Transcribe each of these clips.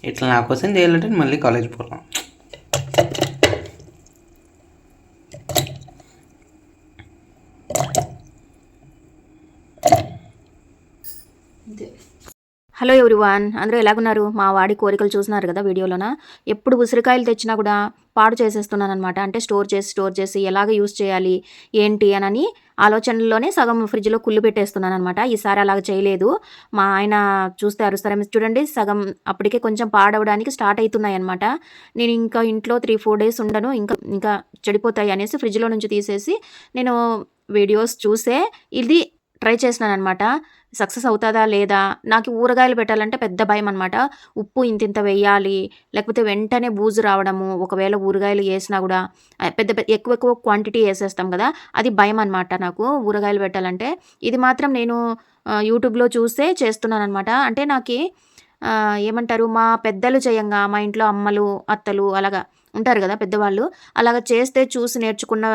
ఇట్లా నా కోసం చేయాలంటే నేను మళ్ళీ కాలేజ్ పోతాం. హలో ఎవ్రీవాన్, అందరూ ఎలాగున్నారు? మా వాడి కోరికలు చూస్తున్నారు కదా వీడియోలోన. ఎప్పుడు ఉసిరికాయలు తెచ్చినా కూడా పాడు చేసేస్తున్నాను అనమాట. అంటే స్టోర్ చేసి ఎలాగ యూస్ చేయాలి ఏంటి అని ఆలోచనలోనే సగం ఫ్రిడ్జ్లో కుళ్ళు పెట్టేస్తున్నాను అనమాట. ఈసారి అలాగ చేయలేదు. మా ఆయన చూస్తే అరుస్తారేమో. చూడండి, సగం అప్పటికే కొంచెం పాడవడానికి స్టార్ట్ అవుతున్నాయి అనమాట. నేను ఇంకా ఇంట్లో 3-4 డేస్ ఉండను, ఇంకా చెడిపోతాయి అనేసి ఫ్రిడ్జ్లో నుంచి తీసేసి నేను వీడియోస్ చూసే ఇది ట్రై చేసినాను అనమాట. సక్సెస్ అవుతుందా లేదా? నాకు ఊరగాయలు పెట్టాలంటే పెద్ద భయం అనమాట. ఉప్పు ఇంతింత వేయాలి, లేకపోతే వెంటనే బూజు రావడము. ఒకవేళ ఊరగాయలు వేసినా కూడా ఎక్కువ క్వాంటిటీ వేసేస్తాం కదా, అది భయం అనమాట నాకు ఊరగాయలు పెట్టాలంటే. ఇది మాత్రం నేను యూట్యూబ్లో చూసే చేస్తున్నాను అనమాట. అంటే నాకు ఏమంటారు, మా పెద్దలు చేయంగా, మా ఇంట్లో అమ్మలు అత్తలు అలాగా ఉంటారు కదా పెద్దవాళ్ళు, అలాగ చేస్తే చూసి నేర్చుకున్న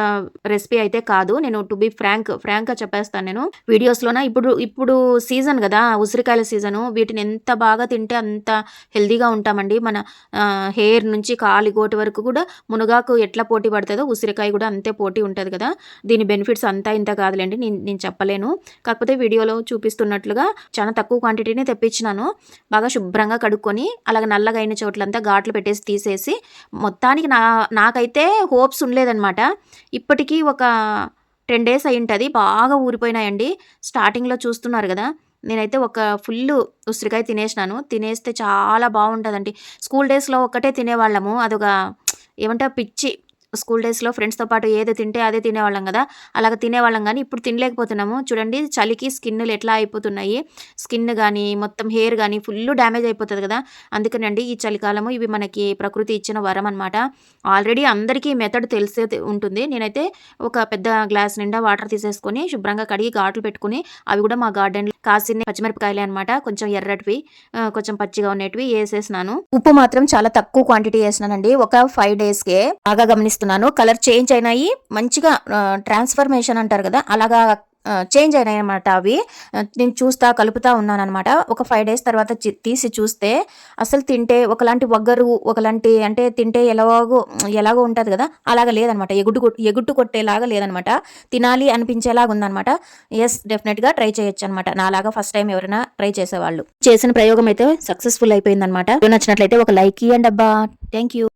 రెసిపీ అయితే కాదు. నేను టు బి ఫ్రాంక్గా చెప్పేస్తాను నేను వీడియోస్లోన. ఇప్పుడు సీజన్ కదా, ఉసిరికాయల సీజను. వీటిని ఎంత బాగా తింటే అంత హెల్దీగా ఉంటామండి. మన హెయిర్ నుంచి కాలిగోటి వరకు కూడా మునగాకు ఎట్లా పోటీ పడుతుందో ఉసిరికాయ కూడా అంతే పోటీ ఉంటుంది కదా. దీని బెనిఫిట్స్ అంతా ఇంత కాదులేండి, నేను చెప్పలేను. కాకపోతే వీడియోలో చూపిస్తున్నట్లుగా చాలా తక్కువ క్వాంటిటీనే తెప్పించినాను. బాగా శుభ్రంగా కడుక్కొని అలాగ నల్లగా అయిన చోట్లంతా ఘాట్లు పెట్టేసి తీసేసి, మొత్తానికి నాకైతే హోప్స్ ఉండలేదన్నమాట. ఇప్పటికీ ఒక 10 డేస్ అయి ఉంటుంది, బాగా ఊరిపోయినాయండి. స్టార్టింగ్లో చూస్తున్నారు కదా, నేనైతే ఒక ఫుల్ ఉసిరికాయ తినేస్తే చాలా బాగుంటుందండి. స్కూల్ డేస్లో ఒక్కటే తినేవాళ్ళము, అదొక ఏమంటే పిచ్చి. స్కూల్ డేస్లో ఫ్రెండ్స్తో పాటు ఏది తింటే అదే తినేవాళ్ళం కదా, అలాగ తినేవాళ్ళం. కానీ ఇప్పుడు తినలేకపోతున్నాము. చూడండి, చలికి స్కిన్లు ఎట్లా అయిపోతున్నాయి. స్కిన్ కానీ మొత్తం హెయిర్ కానీ ఫుల్ డ్యామేజ్ అయిపోతుంది కదా. అందుకనండి ఈ చలికాలము ఇవి మనకి ప్రకృతి ఇచ్చిన వరం అనమాట. ఆల్రెడీ అందరికీ మెథడ్ తెలిసే ఉంటుంది. నేనైతే ఒక పెద్ద గ్లాస్ నిండా వాటర్ తీసేసుకొని శుభ్రంగా కడిగి ఘాట్లు పెట్టుకుని, అవి కూడా మా గార్డెన్లో కాసిన పచ్చిమిరపకాయలే అనమాట. కొంచెం ఎర్రటివి, కొంచెం పచ్చిగా ఉండేటివి వేసేసినాను. ఉప్పు మాత్రం చాలా తక్కువ క్వాంటిటీ వేసినానండి. ఒక 5 డేస్కే బాగా గమనిస్తున్నాను, కలర్ చేంజ్ అయినాయి. మంచిగా ట్రాన్స్ఫర్మేషన్ అంటారు కదా, అలాగా చేంజ్ అయినాయి అనమాట. అవి నేను కలుపుతా ఉన్నాను అనమాట. ఒక 5 డేస్ తర్వాత తీసి చూస్తే అసలు తింటే ఒకలాంటి వగ్గరు, ఒకలాంటి అంటే తింటే ఎలాగో ఉంటుంది కదా, అలాగా లేదనమాట. ఎగుట్టు కొట్టేలాగా లేదనమాట, తినాలి అనిపించేలాగా ఉందనమాట. ఎస్, డెఫినెట్గా ట్రై చేయొచ్చు అనమాట. నాలాగా ఫస్ట్ టైం ఎవరైనా ట్రై చేసేవాళ్ళు. చేసిన ప్రయోగం అయితే సక్సెస్ఫుల్ అయిపోయిందనమాట. నచ్చినట్లయితే ఒక లైక్ ఇవ్వండి అబ్బా. Thank you.